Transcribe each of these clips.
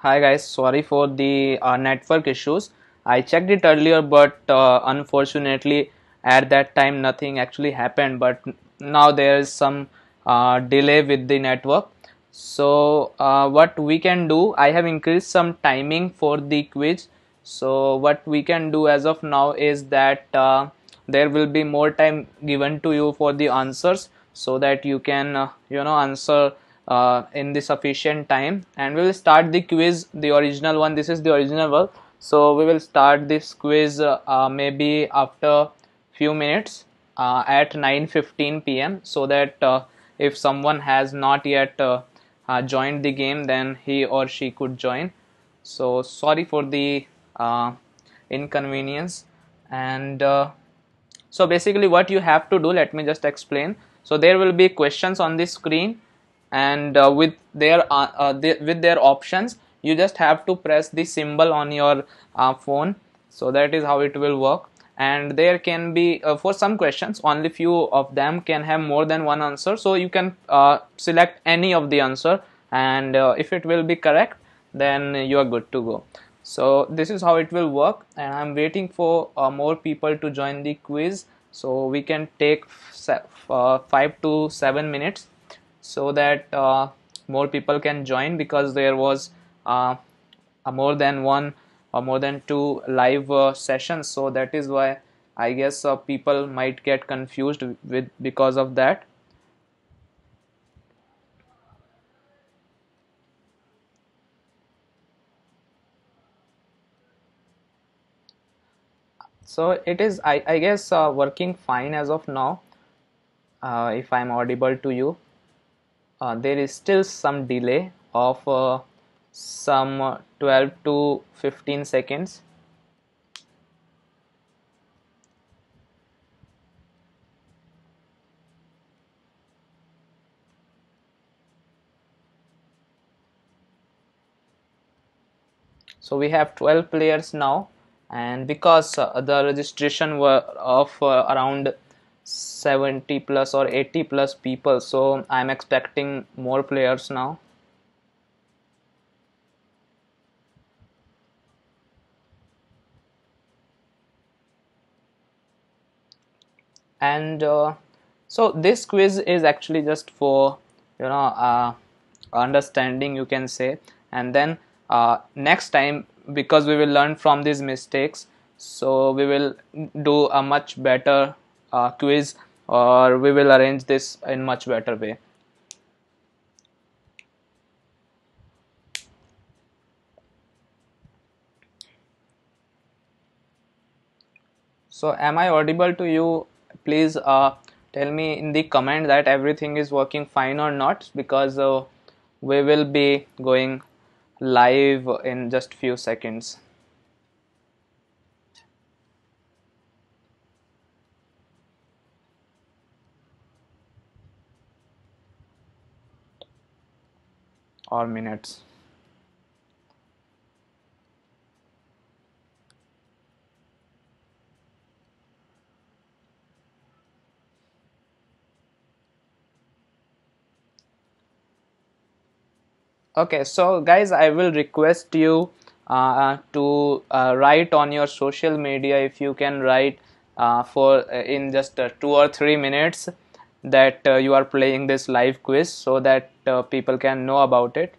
Hi guys, sorry for the network issues. I checked it earlier, but unfortunately at that time nothing actually happened. But now there is some delay with the network. So what we can do, I have increased some timing for the quiz. So what we can do as of now is that there will be more time given to you for the answers, so that you can answer in the sufficient time, and we will start the quiz, the original one. This is the original one, so we will start this quiz maybe after few minutes at 9:15 p.m. so that if someone has not yet joined the game, then he or she could join. So sorry for the inconvenience. And so basically what you have to do, let me just explain. So there will be questions on the screen, and with their options, you just have to press the symbol on your phone. So that is how it will work. And there can be for some questions only few of them can have more than one answer, so you can select any of the answer, and if it will be correct, then you are good to go. So this is how it will work, and I'm waiting for more people to join the quiz, so we can take 5 to 7 minutes, so that more people can join, because there was a more than one or more than two live sessions. So that is why I guess people might get confused with because of that. So it is, I guess, working fine as of now. If I'm audible to you, there is still some delay of some 12 to 15 seconds. So we have 12 players now, and because the registration were of around 70 plus or 80 plus people, so I'm expecting more players now. And so this quiz is actually just for understanding, you can say. And then next time, because we will learn from these mistakes, so we will do a much better quiz, or we will arrange this in much better way. So am I audible to you? Please tell me in the comment that everything is working fine or not, because we will be going live in just few seconds. Or minutes. Okay, so guys, I will request you to write on your social media, if you can write for in just 2 or 3 minutes, that you are playing this live quiz, so that people can know about it.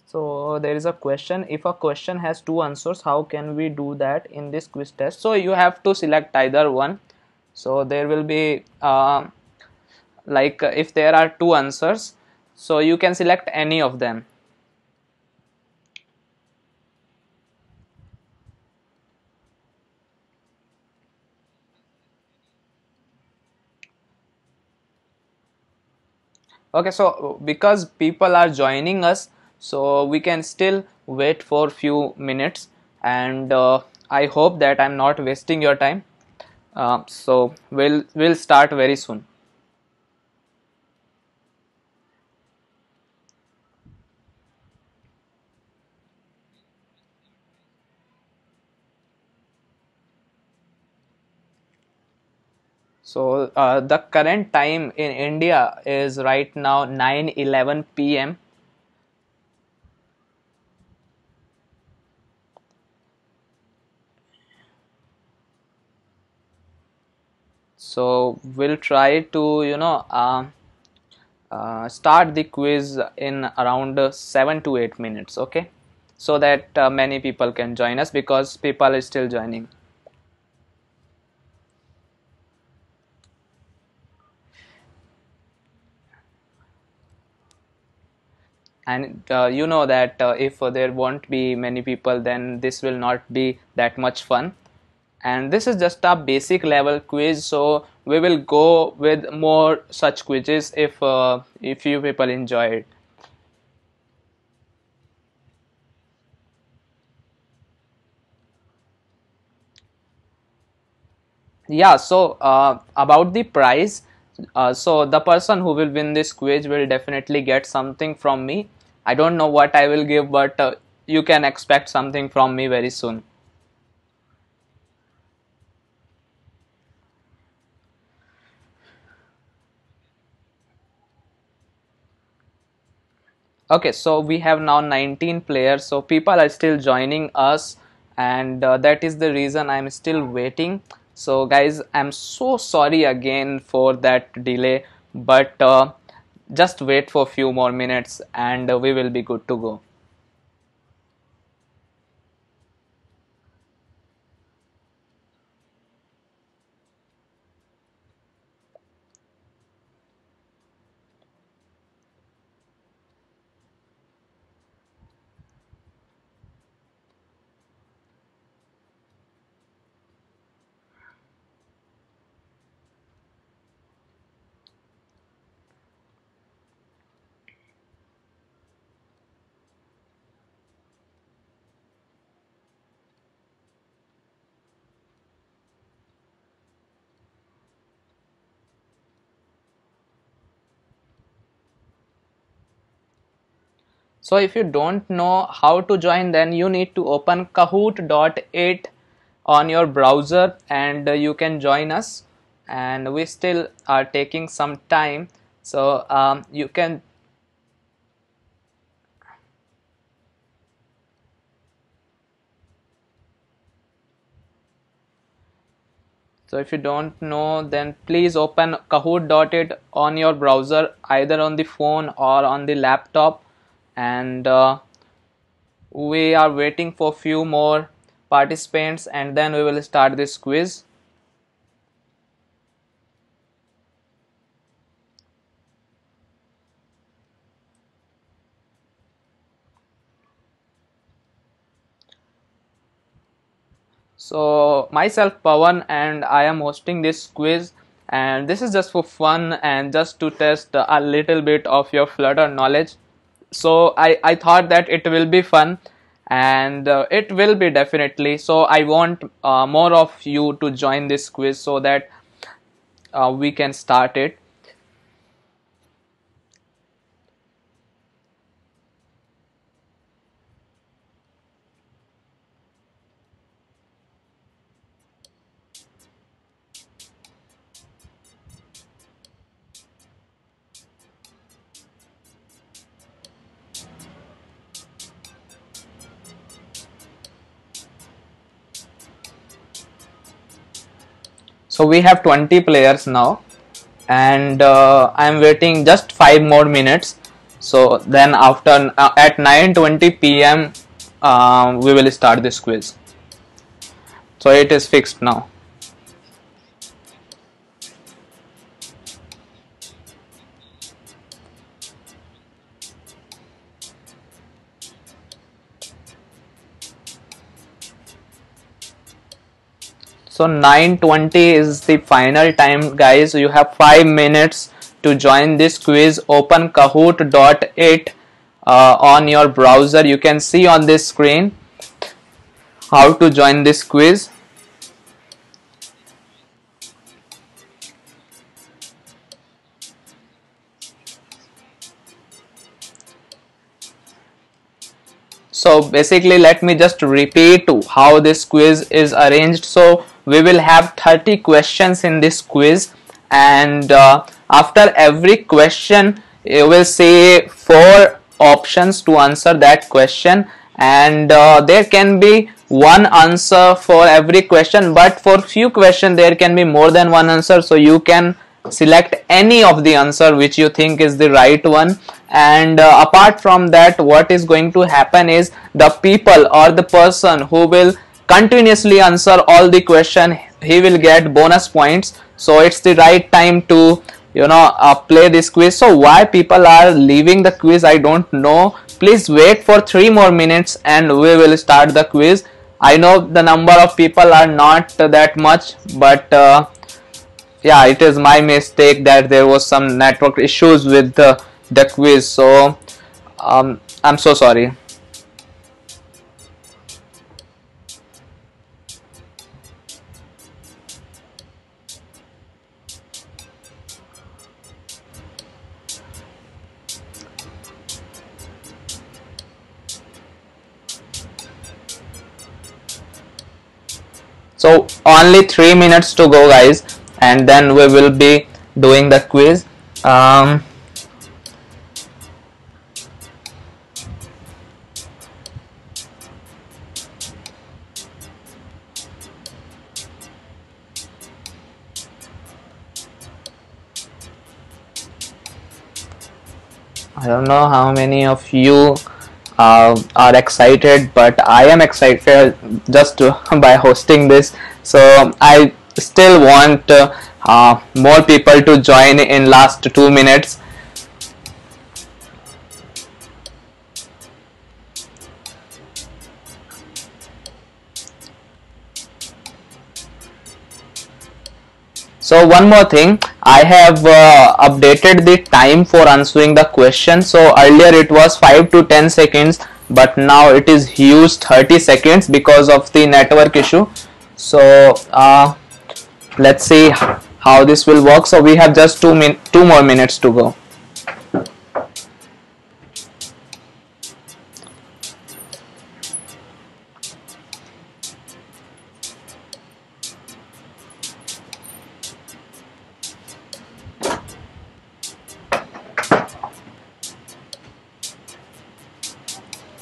So there is a question: if a question has two answers, how can we do that in this quiz test? So you have to select either one. So there will be if there are two answers, so you can select any of them. Okay, so because people are joining us, so we can still wait for few minutes, and I hope that I'm not wasting your time. So we'll start very soon. So the current time in India is right now 9:11 p.m. So we'll try to start the quiz in around 7 to 8 minutes, okay, so that many people can join us, because people are still joining. And you know that if there won't be many people, then this will not be that much fun. And this is just a basic level quiz, so we will go with more such quizzes if you people enjoy it. Yeah, so about the prize, so the person who will win this quiz will definitely get something from me. I don't know what I will give, but you can expect something from me very soon. Okay, so we have now 19 players, so people are still joining us, and that is the reason I'm still waiting. So guys, I'm so sorry again for that delay, but just wait for a few more minutes and we will be good to go. So if you don't know how to join, then you need to open kahoot.it on your browser and you can join us. And we still are taking some time, so you can. So if you don't know, then please open kahoot.it on your browser, either on the phone or on the laptop, and we are waiting for few more participants and then we will start this quiz. So myself Pawan, and I am hosting this quiz, and this is just for fun and just to test a little bit of your Flutter knowledge. So I thought that it will be fun, and it will be definitely. So I want more of you to join this quiz so that we can start it. So we have 20 players now, and I'm waiting just 5 more minutes. So then after at 9:20 p.m. We will start this quiz. So it is fixed now. So 9:20 is the final time, guys. You have 5 minutes to join this quiz. Open kahoot.it on your browser. You can see on this screen how to join this quiz. So basically, let me just repeat how this quiz is arranged. So we will have 30 questions in this quiz, and after every question you will see 4 options to answer that question, and there can be one answer for every question, but for few questions there can be more than one answer, so you can select any of the answer which you think is the right one. And apart from that, what is going to happen is the people or the person who will continuously answer all the question, he will get bonus points. So it's the right time to play this quiz. So why people are leaving the quiz, I don't know. Please wait for 3 more minutes and we will start the quiz. I know the number of people are not that much, but yeah, it is my mistake that there was some network issues with the quiz, so I'm so sorry. So only 3 minutes to go, guys, and then we will be doing the quiz. I don't know how many of you are excited, but I am excited just by hosting this. So I still want more people to join in last 2 minutes. So one more thing, I have updated the time for answering the question. So earlier it was 5 to 10 seconds, but now it is huge 30 seconds because of the network issue. So let's see how this will work. So we have just 2 more minutes to go.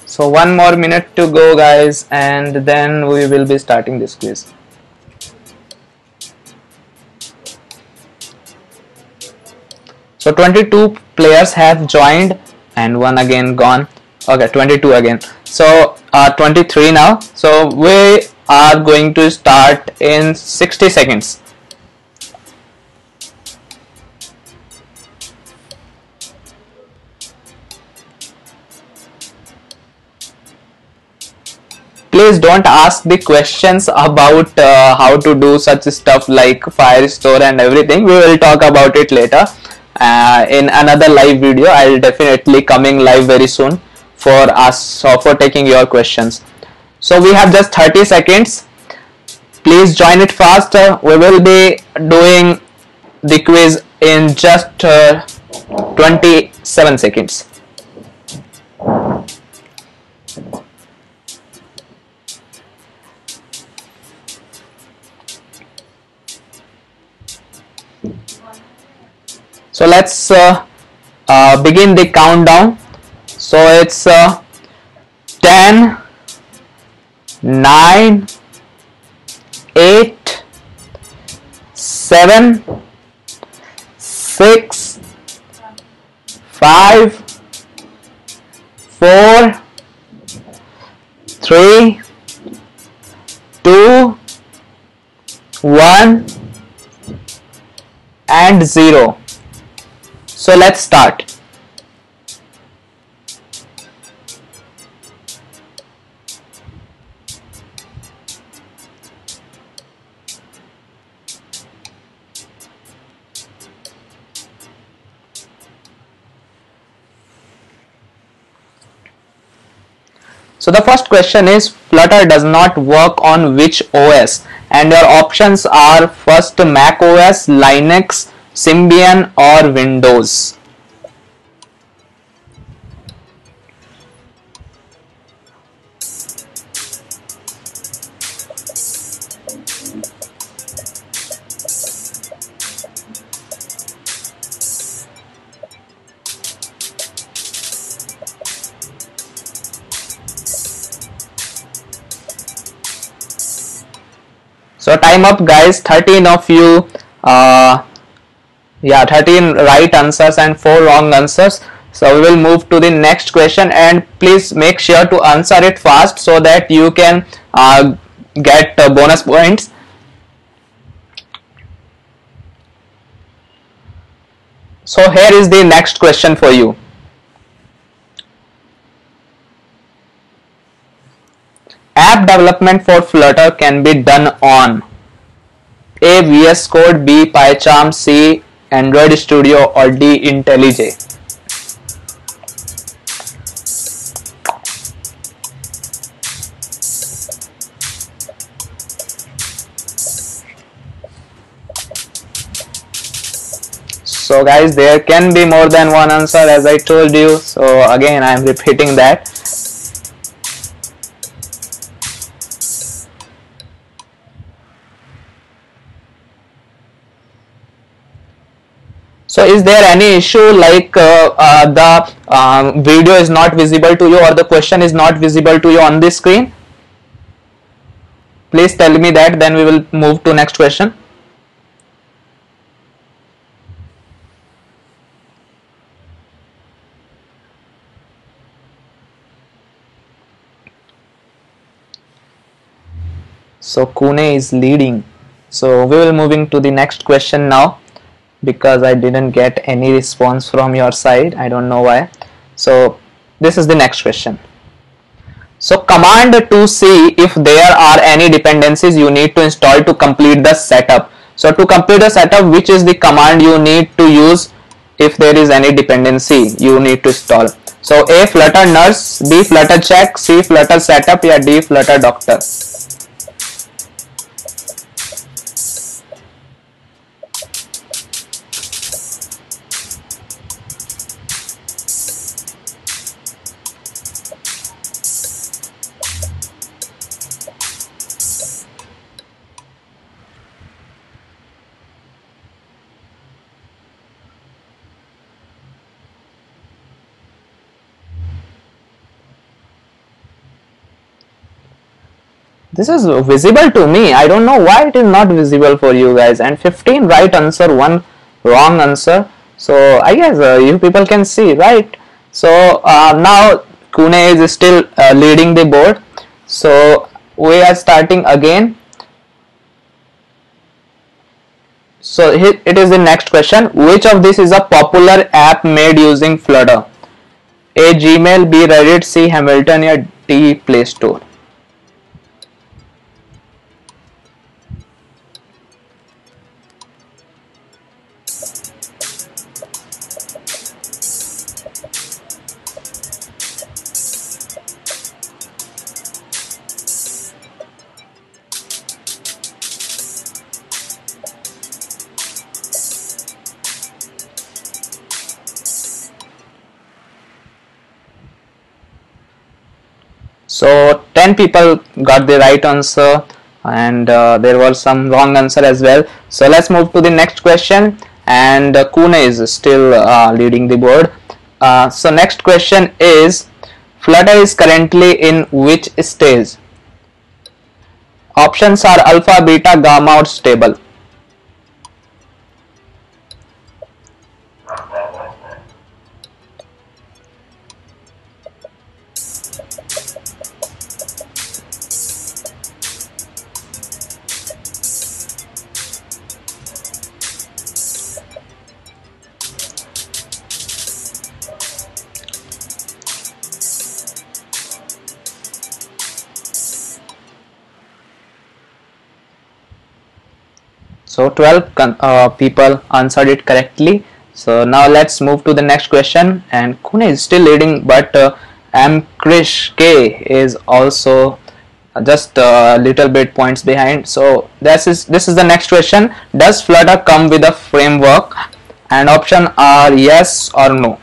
So 1 more minute to go, guys, and then we will be starting this quiz. So 22 players have joined and one again gone. Okay, 22 again. So 23 now. So we are going to start in 60 seconds. Please don't ask the questions about how to do such stuff like Firestore and everything. We will talk about it later in another live video. I'll definitely coming live very soon for us for taking your questions. So we have just 30 seconds. Please join it fast. We will be doing the quiz in just 27 seconds. So let's begin the countdown. So it's 10, 9, 8, 7, 6, 5, 4, 3, 2, 1 and 0. So let's start. So the first question is, Flutter does not work on which OS? And your options are first Mac OS, Linux, Symbian or Windows. So time up guys, 13 of you, yeah, 13 right answers and 4 wrong answers. So we will move to the next question, and please make sure to answer it fast so that you can get bonus points. So here is the next question for you. App development for Flutter can be done on A. VS Code, B. PyCharm, C. Android Studio, or D. IntelliJ. So guys, there can be more than one answer as I told you. So again, I am repeating that. So is there any issue like the video is not visible to you or the question is not visible to you on this screen? Please tell me that, then we will move to next question. So Kune is leading. So we will moving to the next question now, because I didn't get any response from your side. I don't know why. So this is the next question. So command to see if there are any dependencies you need to install to complete the setup. So to complete the setup, which is the command you need to use if there is any dependency you need to install? So A. Flutter nurse, B. Flutter check, C. Flutter setup, or D. Flutter doctor. This is visible to me. I don't know why it is not visible for you guys. And 15 right answer, 1 wrong answer. So I guess you people can see, right? So now Kune is still leading the board. So we are starting again. So it is the next question. Which of this is a popular app made using Flutter? A. Gmail, B. Reddit, C. Hamilton, or D. Play Store. So 10 people got the right answer, and there was some wrong answer as well. So let's move to the next question, and Kune is still leading the board. So next question is, Flutter is currently in which stage? Options are alpha, beta, gamma, or stable. So 12 people answered it correctly. So now let's move to the next question, and Kune is still leading, but Krish K is also just a little bit points behind. So this is the next question. Does Flutter come with a framework? And option are yes or no.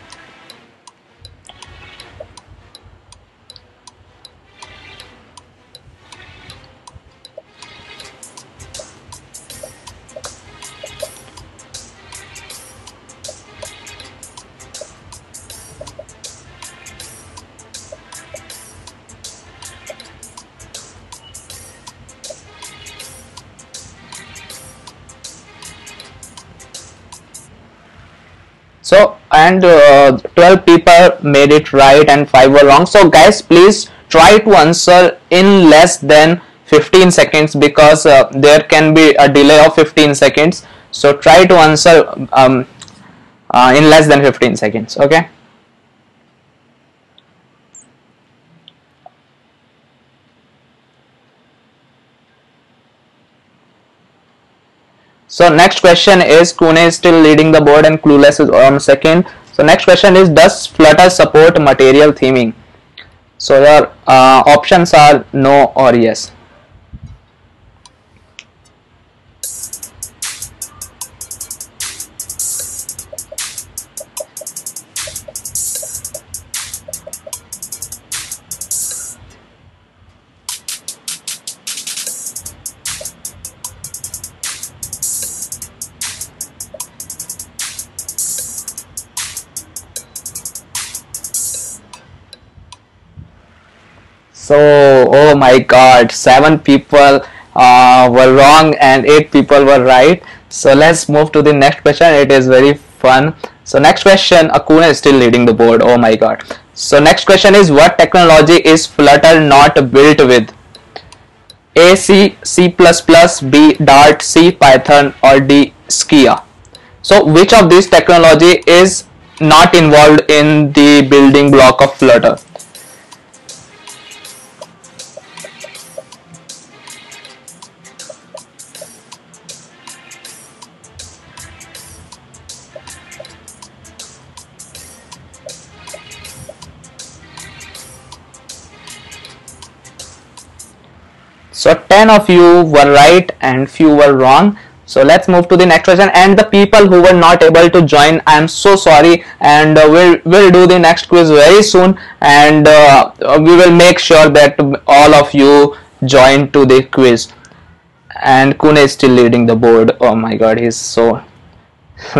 So and 12 people made it right and 5 were wrong. So guys, please try to answer in less than 15 seconds, because there can be a delay of 15 seconds. So try to answer in less than 15 seconds. Okay. So next question is, Kune is still leading the board and Clueless is on second. So next question is, does Flutter support material theming? So your options are no or yes. So, oh my god, 7 people were wrong and 8 people were right. So let's move to the next question. It is very fun. So next question, Akuna is still leading the board. Oh my god. So next question is, what technology is Flutter not built with? A, C, C++, B, Dart, C, Python, or D, Skia. So which of these technology is not involved in the building block of Flutter? So 10 of you were right and few were wrong. So let's move to the next question. And the people who were not able to join, I'm so sorry, and we'll do the next quiz very soon, and we will make sure that all of you join to the quiz. And Kune is still leading the board. Oh my god, he's so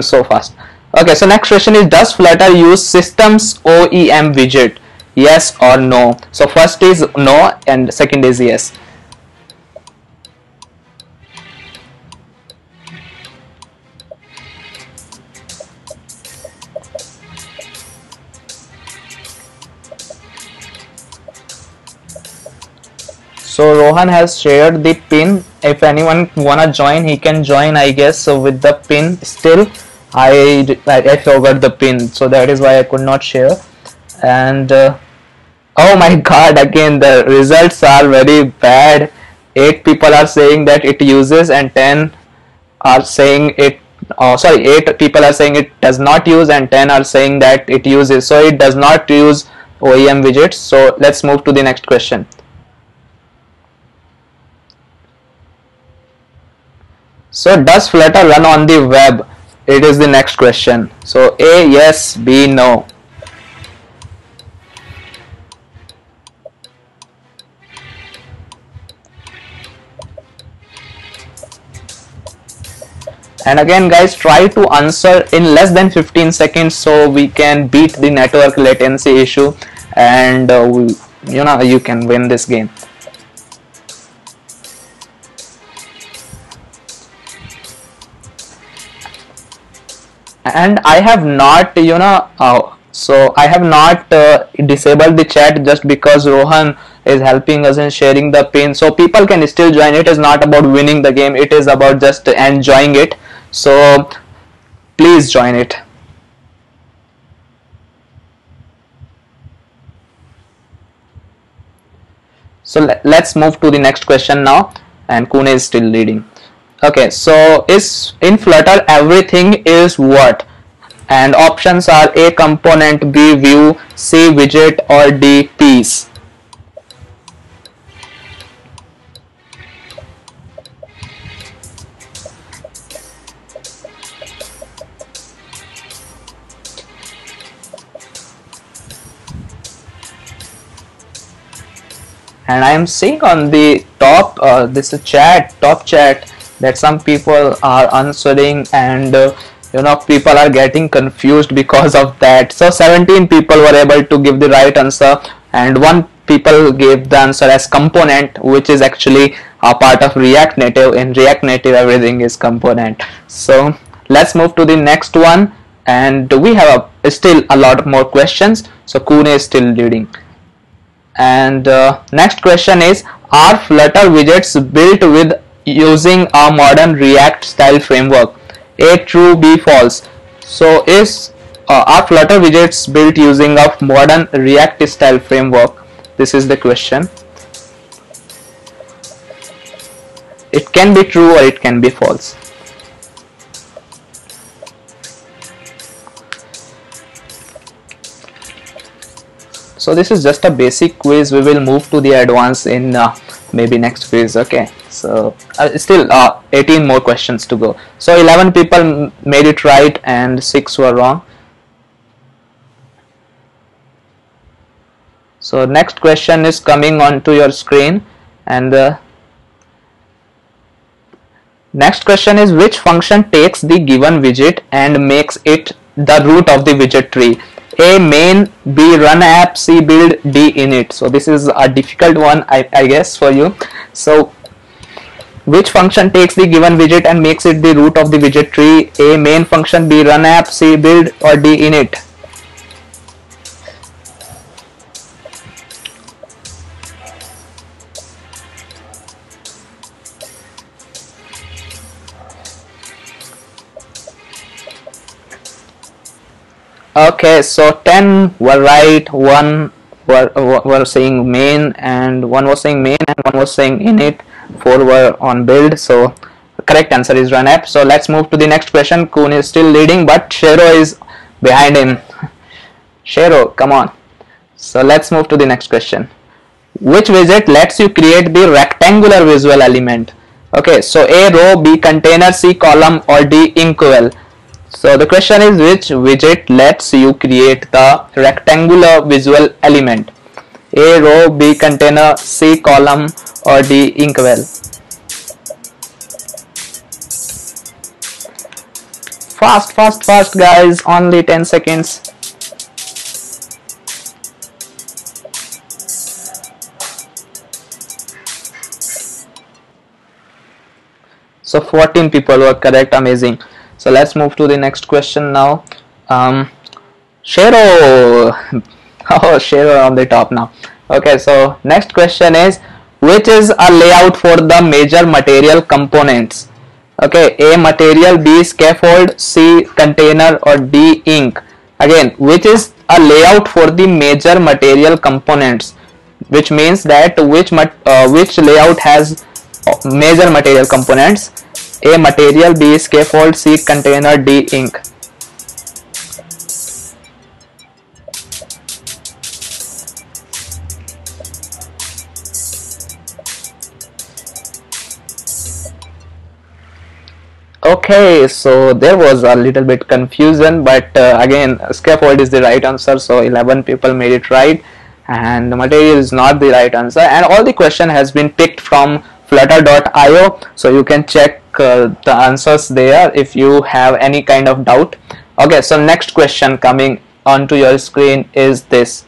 so fast. Okay, so next question is, does Flutter use systems OEM widget? Yes or no? So first is no and second is yes. So Rohan has shared the pin. If anyone wanna join, he can join, I guess. So with the pin still, I forgot the pin, so that is why I could not share. And oh my god, again the results are very bad. 8 people are saying that it uses and 10 are saying it, sorry, 8 people are saying it does not use and 10 are saying that it uses. So it does not use OEM widgets. So let's move to the next question. So does Flutter run on the web? It is the next question. So A, yes, B, no. And again guys, try to answer in less than 15 seconds so we can beat the network latency issue, and you can win this game. And I have not so I have not disabled the chat just because Rohan is helping us in sharing the pin, so people can still join. It is not about winning the game, it is about just enjoying it. So please join it. So let's move to the next question now, and Kune is still leading. Okay, so is in Flutter everything is what? And options are A, component, B, view, C, widget, or D, piece. And I am seeing on the top this top chat that some people are answering, and people are getting confused because of that. So 17 people were able to give the right answer, and 1 people gave the answer as component, which is actually a part of React Native. In React Native everything is component. So let's move to the next one. and we have still a lot more questions, so Kune is still leading. And next question is, are Flutter widgets built with using a modern React style framework? A, true, B, false. So is are Flutter widgets built using a modern React style framework? This is the question. It can be true or it can be false. So this is just a basic quiz. We will move to the advanced in maybe next quiz. Okay, so still 18 more questions to go. So 11 people made it right and 6 were wrong. So next question is coming onto your screen, and the next question is, which function takes the given widget and makes it the root of the widget tree? A, main, B, run app, C, build, D, init. So this is a difficult one, I guess, for you. So which function takes the given widget and makes it the root of the widget tree? A, main function, B, run app, C, build, or D, init? Okay, so 10 were right, 1 were saying main, and 1 was saying main, and 1 was saying init, 4 were on build. So correct answer is run app. So let's move to the next question. Kun is still leading, but Shero is behind him. Shero, come on. So let's move to the next question. Which widget lets you create the rectangular visual element? Okay, so A, row, B, container, C, column, or D, inkwell. So the question is, which widget lets you create the rectangular visual element? A, row, B, container, C, column, or D, inkwell? Fast, fast, fast guys, only 10 seconds. So 14 people were correct, amazing. So let's move to the next question now. Shero, oh, Shero on the top now. Okay, so next question is, which is a layout for the major material components? Okay, A, material, B, scaffold, C, container, or D, ink. Again, which is a layout for the major material components, which means that which layout has major material components? A, material, B, scaffold, C, container, D, ink. Okay, so there was a little bit confusion, but again, scaffold is the right answer. So 11 people made it right, and the material is not the right answer. And all the question has been picked from flutter.io, so you can check the answers there if you have any kind of doubt. Okay, so next question coming onto your screen is this.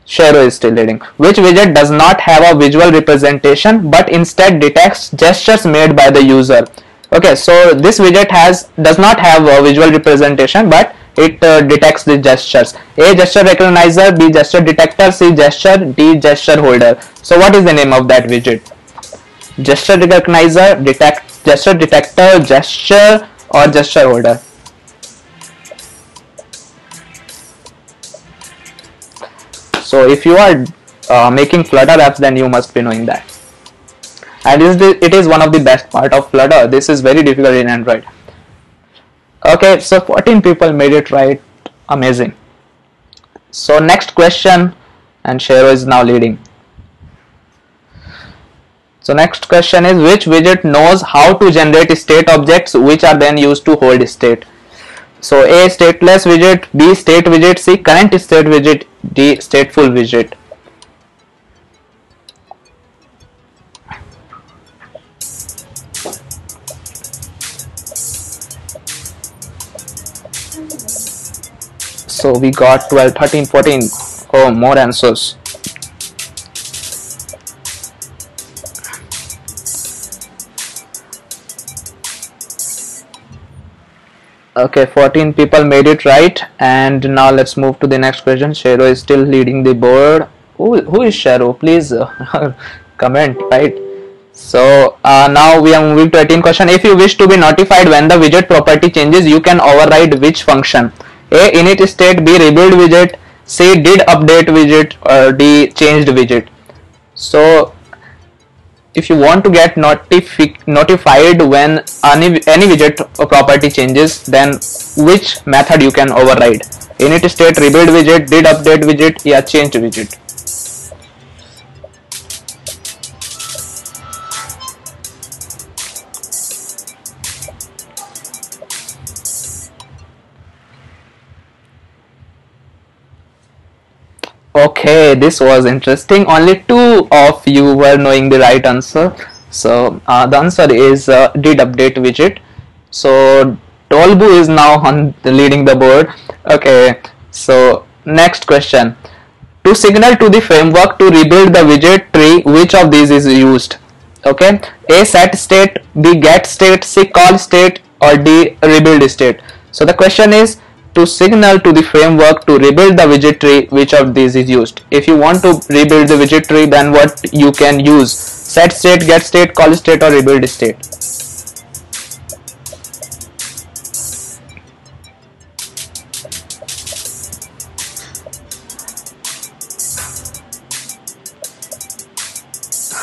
Shero is still leading. Which widget does not have a visual representation but instead detects gestures made by the user? Okay, so this widget does not have a visual representation, but it detects the gestures. A, gesture recognizer, B, gesture detector, C, gesture, D, gesture holder. So what is the name of that widget? Gesture recognizer, gesture detector, gesture, or gesture holder? So if you are making Flutter apps, then you must be knowing that. And it is one of the best part of Flutter. This is very difficult in Android. Okay, so 14 people made it right. Amazing. So next question, and Shero is now leading. So next question is, which widget knows how to generate state objects which are then used to hold state? So A, stateless widget, B, state widget, C, current state widget, D, stateful widget. So we got 12, 13, 14. Oh, more answers. Okay, 14 people made it right, and now let's move to the next question. Shero is still leading the board. Who is Shero? Please comment, right? So now we are moving to 18 question. If you wish to be notified when the widget property changes, you can override which function? A. Init state, B. Rebuild widget, C. Did update widget, or D. Changed widget. So if you want to get notified when any widget property changes, then which method you can override? Init state, rebuild widget, did update widget, yeah, changed widget. Okay, this was interesting. Only two of you were knowing the right answer. So the answer is did update widget. So Dolbu is now on leading the board. Okay, so next question. To signal to the framework to rebuild the widget tree, which of these is used? Okay, A. Set state, B. Get state, C. Call state, or D. Rebuild state. So the question is, to signal to the framework to rebuild the widget tree, which of these is used? If you want to rebuild the widget tree, then what you can use? Set state, get state, call state, or rebuild state?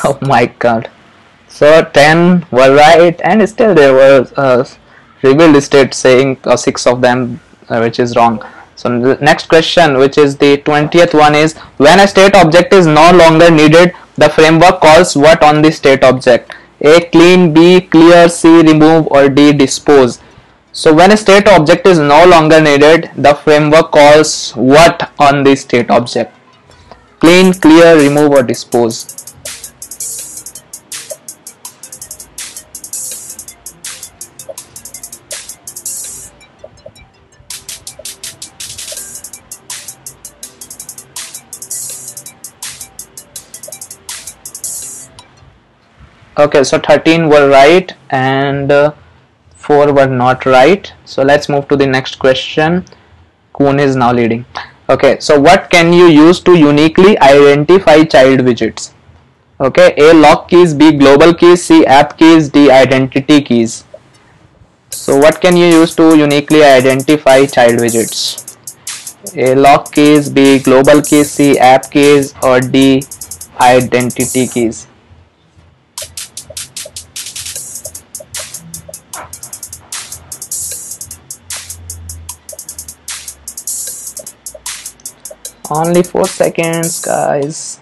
Oh my god. So 10 were right, and still there was rebuild state saying 6 of them, which is wrong. So the next question, which is the 20th one, is when a state object is no longer needed, the framework calls what on the state object? A. Clean, B. Clear, C. Remove, or D. Dispose. So when a state object is no longer needed, the framework calls what on the state object? Clean, clear, remove, or dispose. Okay, so 13 were right and 4 were not right. So let's move to the next question. Kuhn is now leading. Okay, so what can you use to uniquely identify child widgets? Okay, A. Lock keys, B. Global keys, C. App keys, D. Identity keys. So what can you use to uniquely identify child widgets? A. Lock keys, B. Global keys, C. App keys, or D. Identity keys. Only 4 seconds, guys.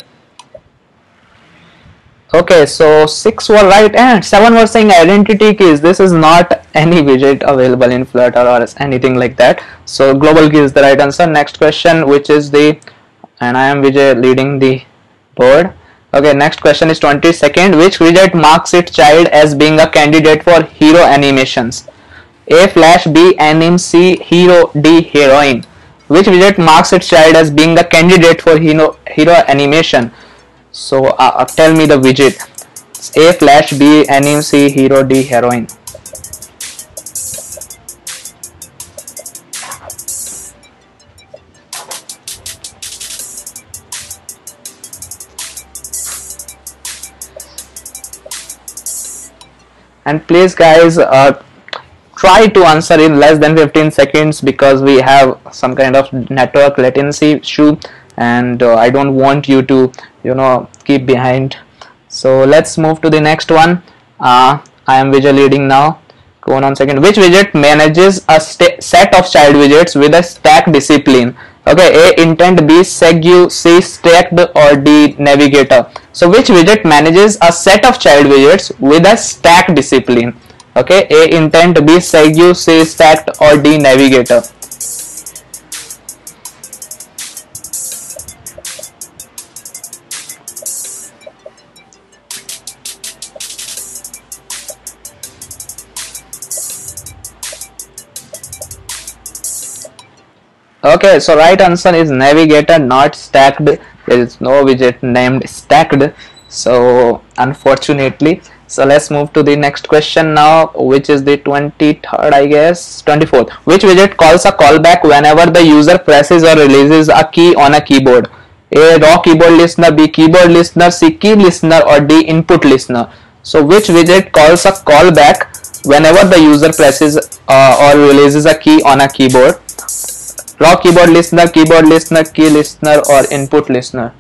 Okay, so 6 were right and 7 were saying identity keys. This is not any widget available in Flutter or anything like that. So global key is the right answer. Next question, which is the, and I am Vijay leading the board. Okay, next question is 22nd. Which widget marks its child as being a candidate for hero animations? A. Flash, B. Anim, C. Hero, D. Heroine. Which widget marks its child as being the candidate for hero animation? So tell me the widget. A. Flash, B. Anim, C. Hero, D. Heroine. And please guys, try to answer in less than 15 seconds because we have some kind of network latency issue, and I don't want you to keep behind. So let's move to the next one. I am Vijay leading now. Go on second. Which widget manages a set of child widgets with a stack discipline? Okay, A. Intent, B. Segue, C. Stacked, or D. Navigator. So which widget manages a set of child widgets with a stack discipline? Okay, A. Intent, B. Segue, C. Stacked, or D. Navigator. Okay, so right answer is Navigator, not stacked. There is no widget named stacked. So unfortunately, So let's move to the next question now, which is the 23rd, I guess, 24th. Which widget calls a callback whenever the user presses or releases a key on a keyboard? A. Raw keyboard listener, B. Keyboard listener, C. Key listener, or D. Input listener. So which widget calls a callback whenever the user presses or releases a key on a keyboard? Raw keyboard listener, key listener, or input listener?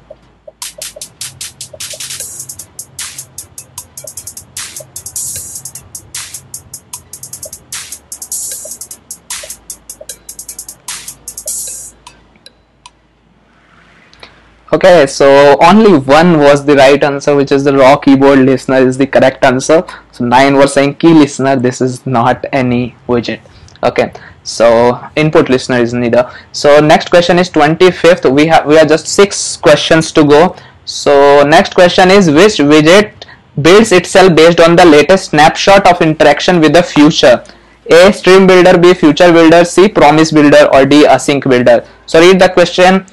Okay, so only one was the right answer, which is the raw keyboard listener is the correct answer. So 9 were saying key listener. This is not any widget. Okay, so input listener is neither. So next question is 25th. We are just 6 questions to go. So next question is, which widget builds itself based on the latest snapshot of interaction with the future? A. Stream builder, B. Future builder, C. Promise builder, or D. Async builder. So read the question.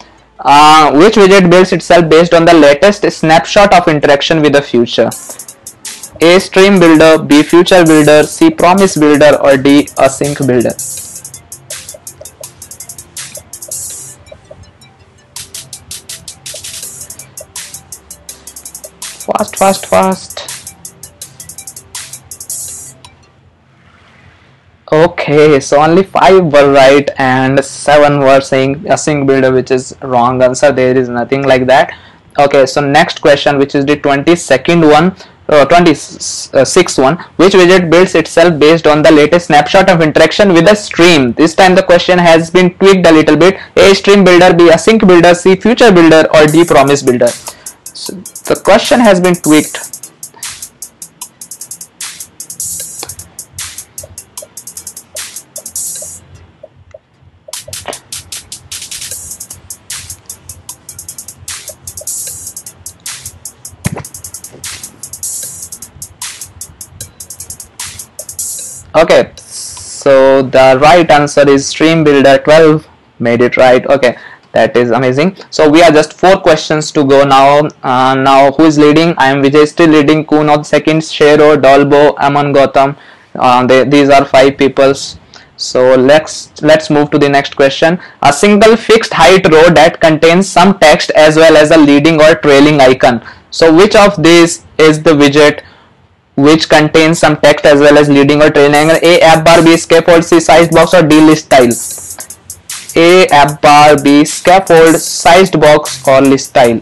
Which widget builds itself based on the latest snapshot of interaction with the future? A. Stream builder, B. Future builder, C. Promise builder, or D. Async builder. Fast. Okay, so only 5 were right and 7 were saying async builder, which is wrong answer. There is nothing like that. Okay, so next question, which is the 22nd one, 26th one. Which widget builds itself based on the latest snapshot of interaction with a stream? This time the question has been tweaked a little bit. A. Stream builder, B. Async builder, C. Future builder, or D. Promise builder. So the question has been tweaked. Okay, so the right answer is stream builder. 12 made it right. Okay, that is amazing. So we are just 4 questions to go now. Now who is leading? I am Vijay, still leading. Kuno second, Shero, Dolbo, Aman, Gautam. These are 5 peoples. So let's move to the next question. A single fixed height row that contains some text as well as a leading or trailing icon. So which of these is the widget which contains some text as well as leading or trailing icon? A. App bar, B. Scaffold, C. Sized box, or D. List style. A. App bar, B. Scaffold, sized box, or list style.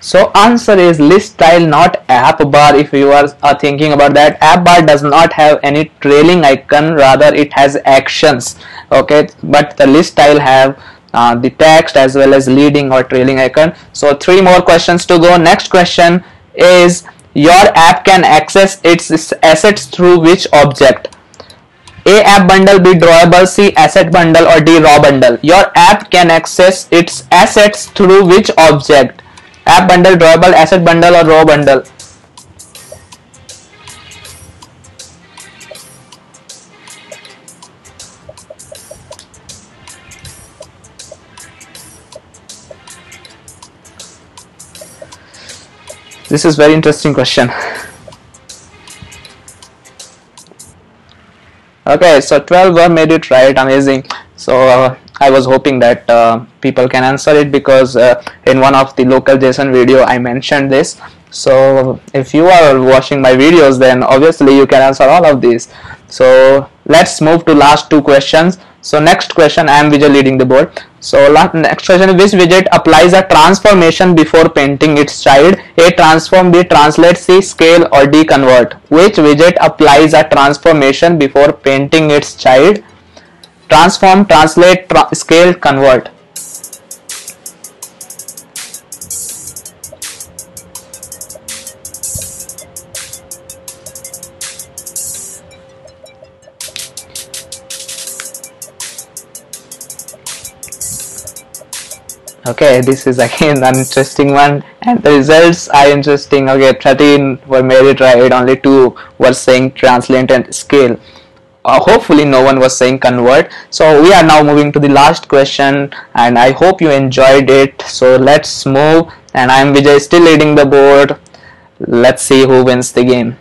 So answer is list style, not app bar. If you are thinking about that, app bar does not have any trailing icon, rather it has actions. Okay, but the list style have the text as well as leading or trailing icon. So 3 more questions to go. Next question is, your app can access its assets through which object? A. App bundle, B. drawable, C. asset bundle, or D. raw bundle. Your app can access its assets through which object? App bundle, drawable, asset bundle, or raw bundle? This is very interesting question. Okay, so 12 were made it right. Amazing. So I was hoping that people can answer it, because in one of the local JSON video I mentioned this. So if you are watching my videos, then obviously you can answer all of these. So let's move to last 2 questions. So next question, I am Vijay leading the board. So next question, which widget applies a transformation before painting its child? A. Transform, B. Translate, C. Scale, or D. Convert. Which widget applies a transformation before painting its child? Transform, translate, scale, convert. Okay, this is again an interesting one, and the results are interesting. Okay, 13 were made it right, only 2 were saying translate and scale. Hopefully no one was saying convert. So we are now moving to the last question, and I hope you enjoyed it. So let's move, and I'm Vijay, still leading the board. Let's see who wins the game.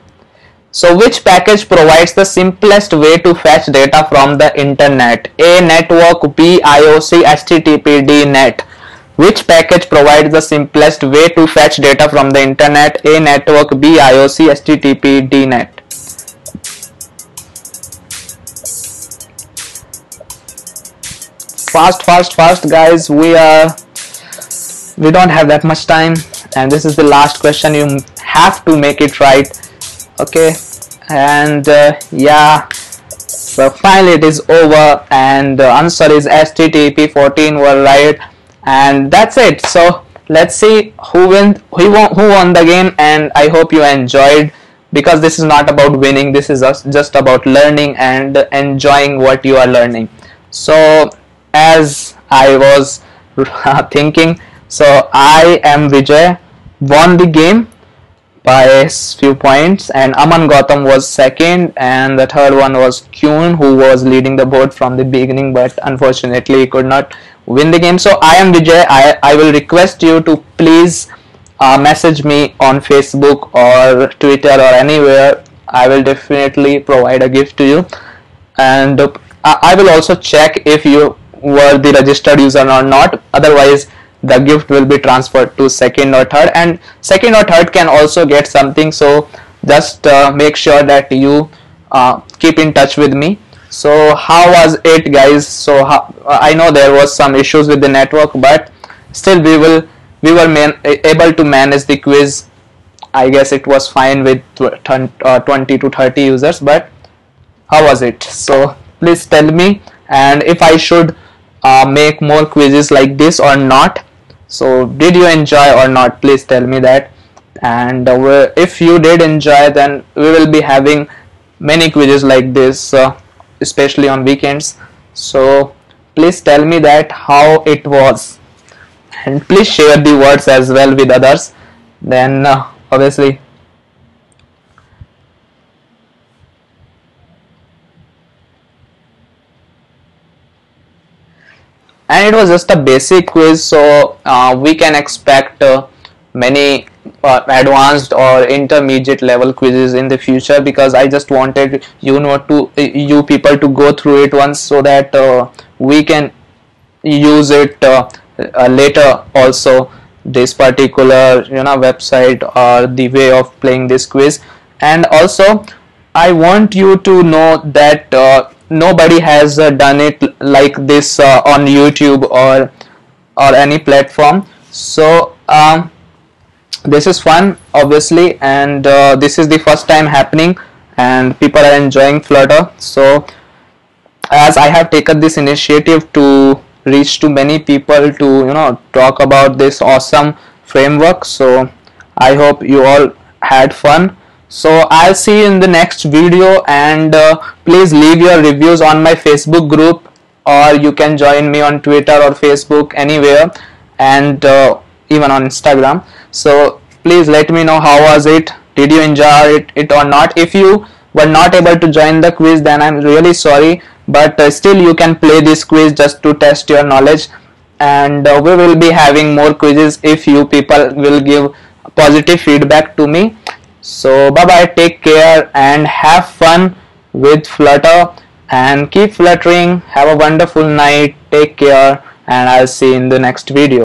So which package provides the simplest way to fetch data from the internet? A. Network. B. IOC. HTTP. D. Net. Which package provides the simplest way to fetch data from the internet? A. Network. B. IOC. HTTP. D. Net. Fast guys, we don't have that much time, and this is the last question. You have to make it right. Okay, and yeah, so finally it is over, and the answer is HTTP. 14 were right, and that's it. So let's see who won the game, and I hope you enjoyed, because this is not about winning, this is just about learning and enjoying what you are learning. So as I was thinking, so I am Vijay, won the game by a few points, and Aman Gautam was second, and the third one was Kyun, who was leading the board from the beginning, but unfortunately he could not win the game. So I am Vijay. I will request you to please message me on Facebook or Twitter or anywhere. I will definitely provide a gift to you, and I will also check if you were the registered user or not. Otherwise the gift will be transferred to second or third, and second or third can also get something. So just make sure that you keep in touch with me. So how was it, guys? So I know there was some issues with the network, but still we were able to manage the quiz. I guess it was fine with 20 to 30 users, but how was it? So please tell me, and if I should make more quizzes like this or not. So did you enjoy or not? Please tell me that. And if you did enjoy, then we will be having many quizzes like this, especially on weekends. So please tell me that how it was, and please share the words as well with others. Then obviously and it was just a basic quiz, so we can expect many advanced or intermediate level quizzes in the future, because I just wanted you people to go through it once, so that we can use it later also, this particular website or the way of playing this quiz. And also I want you to know that nobody has done it like this on YouTube or any platform. So this is fun, obviously, and this is the first time happening, and people are enjoying Flutter. So as I have taken this initiative to reach to many people to talk about this awesome framework, so I hope you all had fun. So I'll see you in the next video, and please leave your reviews on my Facebook group, or you can join me on Twitter or Facebook, anywhere, and even on Instagram. So please let me know how was it, did you enjoy it or not. If you were not able to join the quiz, then I'm really sorry, but still you can play this quiz just to test your knowledge, and we will be having more quizzes if you people will give positive feedback to me. So bye bye, take care and have fun with Flutter, and keep fluttering. Have a wonderful night, take care, and I'll see you in the next video.